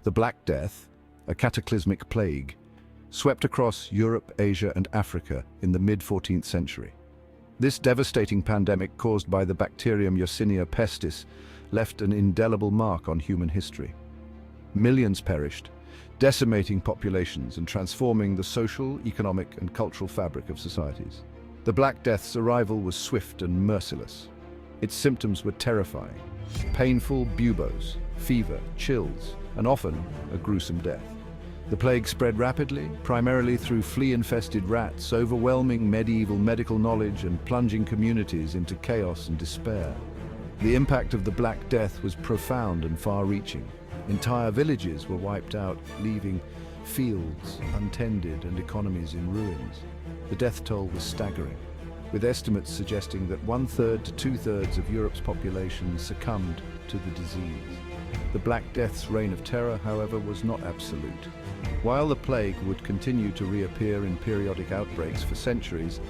The Black Death, a cataclysmic plague, swept across Europe, Asia, and Africa in the mid-14th century. This devastating pandemic caused by the bacterium Yersinia pestis left an indelible mark on human history. Millions perished, decimating populations and transforming the social, economic, and cultural fabric of societies. The Black Death's arrival was swift and merciless. Its symptoms were terrifying: painful buboes, fever, chills, and often a gruesome death. The plague spread rapidly, primarily through flea-infested rats, overwhelming medieval medical knowledge and plunging communities into chaos and despair. The impact of the Black Death was profound and far-reaching. Entire villages were wiped out, leaving fields untended and economies in ruins. The death toll was staggering, with estimates suggesting that 1/3 to 2/3 of Europe's population succumbed to the disease. The Black Death's reign of terror, however, was not absolute. While the plague would continue to reappear in periodic outbreaks for centuries,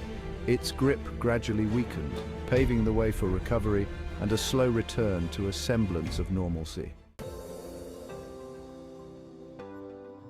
its grip gradually weakened, paving the way for recovery and a slow return to a semblance of normalcy.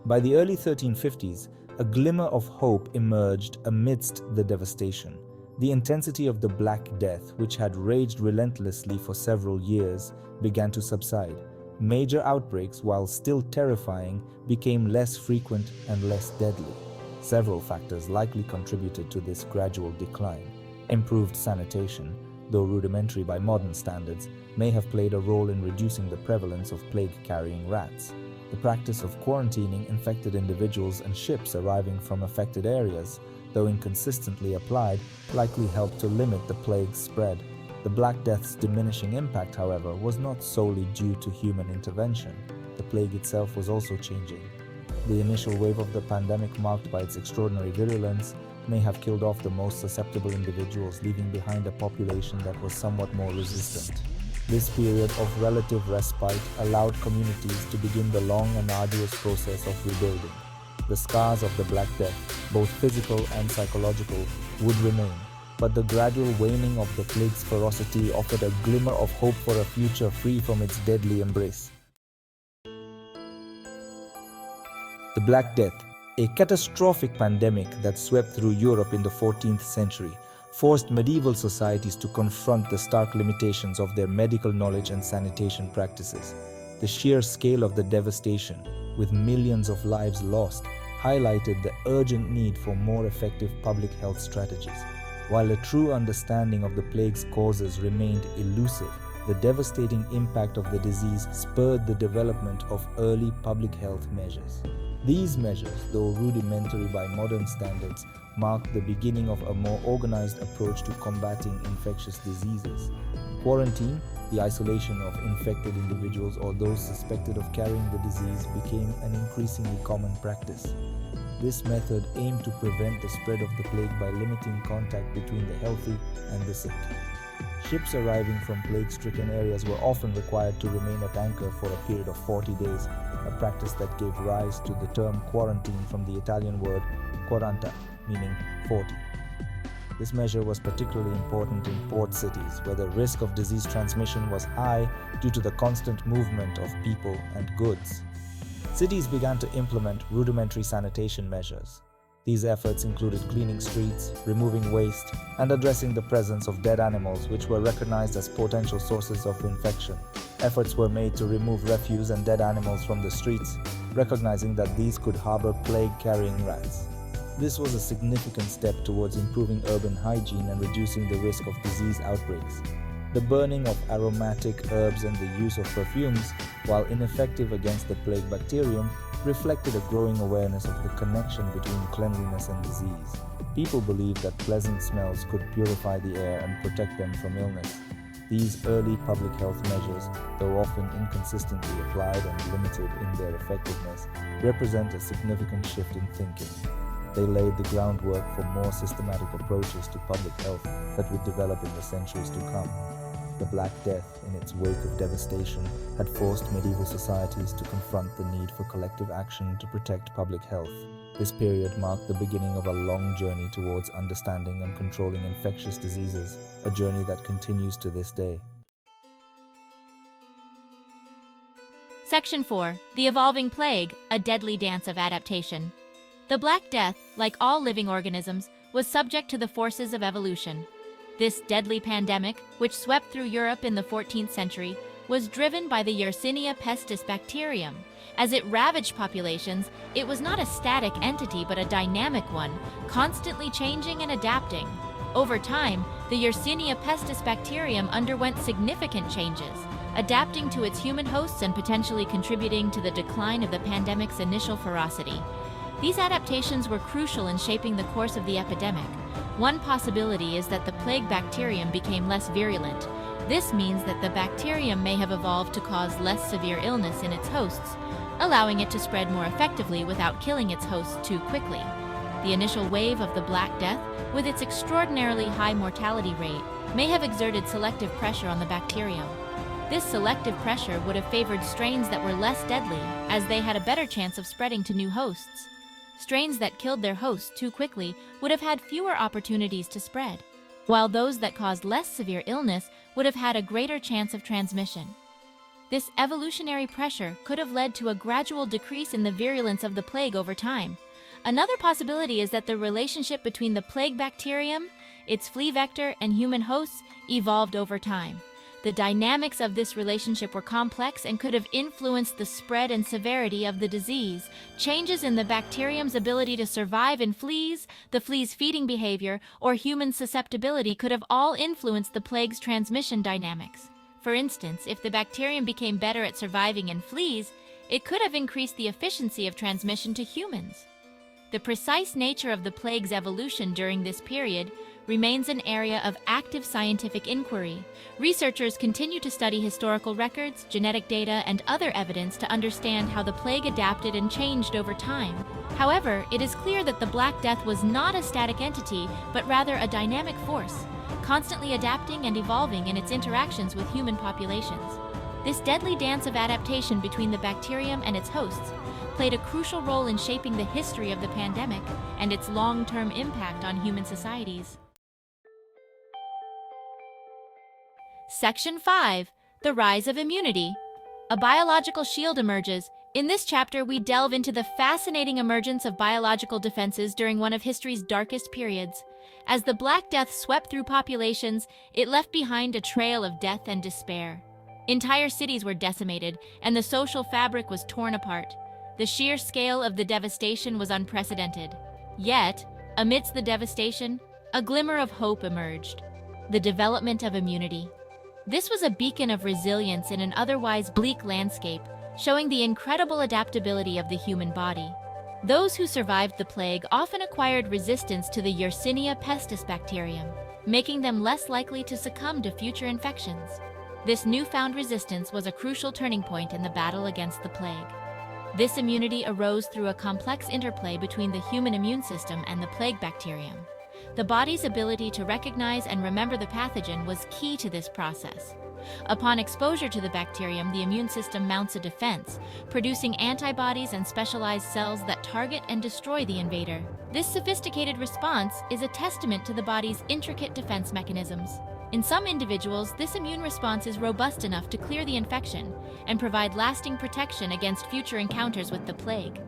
By the early 1350s, a glimmer of hope emerged amidst the devastation. The intensity of the Black Death, which had raged relentlessly for several years, began to subside. Major outbreaks, while still terrifying, became less frequent and less deadly. Several factors likely contributed to this gradual decline. Improved sanitation, though rudimentary by modern standards, may have played a role in reducing the prevalence of plague-carrying rats. The practice of quarantining infected individuals and ships arriving from affected areas, though inconsistently applied, likely helped to limit the plague's spread. The Black Death's diminishing impact, however, was not solely due to human intervention. The plague itself was also changing. The initial wave of the pandemic, marked by its extraordinary virulence, may have killed off the most susceptible individuals, leaving behind a population that was somewhat more resistant. This period of relative respite allowed communities to begin the long and arduous process of rebuilding. The scars of the Black Death, both physical and psychological, would remain, but the gradual waning of the plague's ferocity offered a glimmer of hope for a future free from its deadly embrace. The Black Death, a catastrophic pandemic that swept through Europe in the 14th century, forced medieval societies to confront the stark limitations of their medical knowledge and sanitation practices. The sheer scale of the devastation, with millions of lives lost, highlighted the urgent need for more effective public health strategies. While a true understanding of the plague's causes remained elusive, the devastating impact of the disease spurred the development of early public health measures. These measures, though rudimentary by modern standards, marked the beginning of a more organized approach to combating infectious diseases. Quarantine, the isolation of infected individuals or those suspected of carrying the disease, became an increasingly common practice. This method aimed to prevent the spread of the plague by limiting contact between the healthy and the sick. Ships arriving from plague-stricken areas were often required to remain at anchor for a period of 40 days, a practice that gave rise to the term quarantine from the Italian word quaranta, meaning 40. This measure was particularly important in port cities, where the risk of disease transmission was high due to the constant movement of people and goods. Cities began to implement rudimentary sanitation measures. These efforts included cleaning streets, removing waste, and addressing the presence of dead animals, which were recognized as potential sources of infection. Efforts were made to remove refuse and dead animals from the streets, recognizing that these could harbor plague-carrying rats. This was a significant step towards improving urban hygiene and reducing the risk of disease outbreaks. The burning of aromatic herbs and the use of perfumes, while ineffective against the plague bacterium, reflected a growing awareness of the connection between cleanliness and disease. People believed that pleasant smells could purify the air and protect them from illness. These early public health measures, though often inconsistently applied and limited in their effectiveness, represent a significant shift in thinking. They laid the groundwork for more systematic approaches to public health that would develop in the centuries to come. The Black Death, in its wake of devastation, had forced medieval societies to confront the need for collective action to protect public health. This period marked the beginning of a long journey towards understanding and controlling infectious diseases, a journey that continues to this day. Section 4. The Evolving Plague, a Deadly Dance of Adaptation. The Black Death, like all living organisms, was subject to the forces of evolution. This deadly pandemic, which swept through Europe in the 14th century, was driven by the Yersinia pestis bacterium. As it ravaged populations, it was not a static entity but a dynamic one, constantly changing and adapting. Over time, the Yersinia pestis bacterium underwent significant changes, adapting to its human hosts and potentially contributing to the decline of the pandemic's initial ferocity. These adaptations were crucial in shaping the course of the epidemic. One possibility is that the plague bacterium became less virulent. This means that the bacterium may have evolved to cause less severe illness in its hosts, allowing it to spread more effectively without killing its hosts too quickly. The initial wave of the Black Death, with its extraordinarily high mortality rate, may have exerted selective pressure on the bacterium. This selective pressure would have favored strains that were less deadly, as they had a better chance of spreading to new hosts. Strains that killed their hosts too quickly would have had fewer opportunities to spread, while those that caused less severe illness would have had a greater chance of transmission. This evolutionary pressure could have led to a gradual decrease in the virulence of the plague over time. Another possibility is that the relationship between the plague bacterium, its flea vector, and human hosts evolved over time. The dynamics of this relationship were complex and could have influenced the spread and severity of the disease. Changes in the bacterium's ability to survive in fleas, the flea's feeding behavior, or human susceptibility could have all influenced the plague's transmission dynamics. For instance, if the bacterium became better at surviving in fleas, it could have increased the efficiency of transmission to humans. The precise nature of the plague's evolution during this period remains an area of active scientific inquiry. Researchers continue to study historical records, genetic data, and other evidence to understand how the plague adapted and changed over time. However, it is clear that the Black Death was not a static entity, but rather a dynamic force, constantly adapting and evolving in its interactions with human populations. This deadly dance of adaptation between the bacterium and its hosts played a crucial role in shaping the history of the pandemic and its long-term impact on human societies. Section 5. The Rise of Immunity. A biological shield emerges. In this chapter, we delve into the fascinating emergence of biological defenses during one of history's darkest periods. As the Black Death swept through populations, it left behind a trail of death and despair. Entire cities were decimated, and the social fabric was torn apart. The sheer scale of the devastation was unprecedented. Yet, amidst the devastation, a glimmer of hope emerged: the development of immunity. This was a beacon of resilience in an otherwise bleak landscape, showing the incredible adaptability of the human body. Those who survived the plague often acquired resistance to the Yersinia pestis bacterium, making them less likely to succumb to future infections. This newfound resistance was a crucial turning point in the battle against the plague. This immunity arose through a complex interplay between the human immune system and the plague bacterium. The body's ability to recognize and remember the pathogen was key to this process. Upon exposure to the bacterium, the immune system mounts a defense, producing antibodies and specialized cells that target and destroy the invader. This sophisticated response is a testament to the body's intricate defense mechanisms. In some individuals, this immune response is robust enough to clear the infection and provide lasting protection against future encounters with the plague.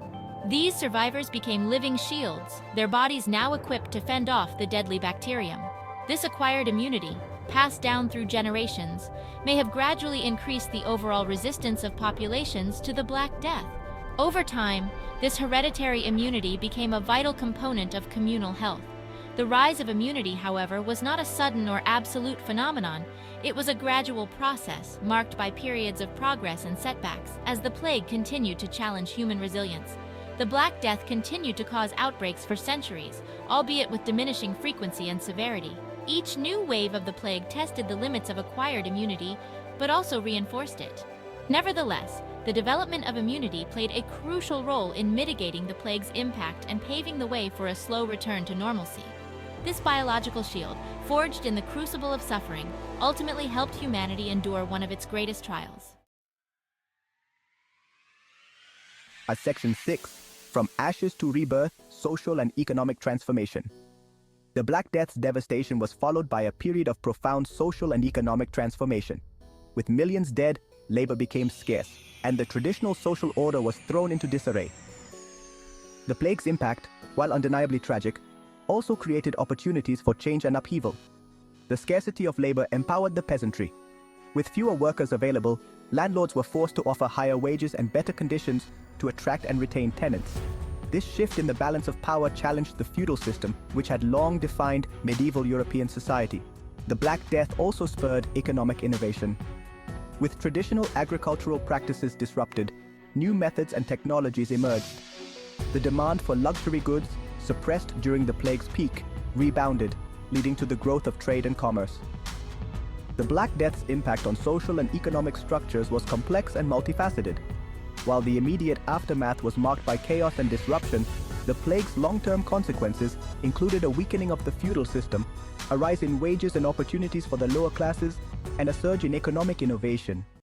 These survivors became living shields, their bodies now equipped to fend off the deadly bacterium. This acquired immunity, passed down through generations, may have gradually increased the overall resistance of populations to the Black Death. Over time, this hereditary immunity became a vital component of communal health. The rise of immunity, however, was not a sudden or absolute phenomenon. It was a gradual process, marked by periods of progress and setbacks, as the plague continued to challenge human resilience. The Black Death continued to cause outbreaks for centuries, albeit with diminishing frequency and severity. Each new wave of the plague tested the limits of acquired immunity, but also reinforced it. Nevertheless, the development of immunity played a crucial role in mitigating the plague's impact and paving the way for a slow return to normalcy. This biological shield, forged in the crucible of suffering, ultimately helped humanity endure one of its greatest trials. Section 6. From Ashes to Rebirth, Social and Economic Transformation. The Black Death's devastation was followed by a period of profound social and economic transformation. With millions dead, labor became scarce, and the traditional social order was thrown into disarray. The plague's impact, while undeniably tragic, also created opportunities for change and upheaval. The scarcity of labor empowered the peasantry. With fewer workers available, landlords were forced to offer higher wages and better conditions to attract and retain tenants. This shift in the balance of power challenged the feudal system, which had long defined medieval European society. The Black Death also spurred economic innovation. With traditional agricultural practices disrupted, new methods and technologies emerged. The demand for luxury goods, suppressed during the plague's peak, rebounded, leading to the growth of trade and commerce. The Black Death's impact on social and economic structures was complex and multifaceted. While the immediate aftermath was marked by chaos and disruption, the plague's long-term consequences included a weakening of the feudal system, a rise in wages and opportunities for the lower classes, and a surge in economic innovation.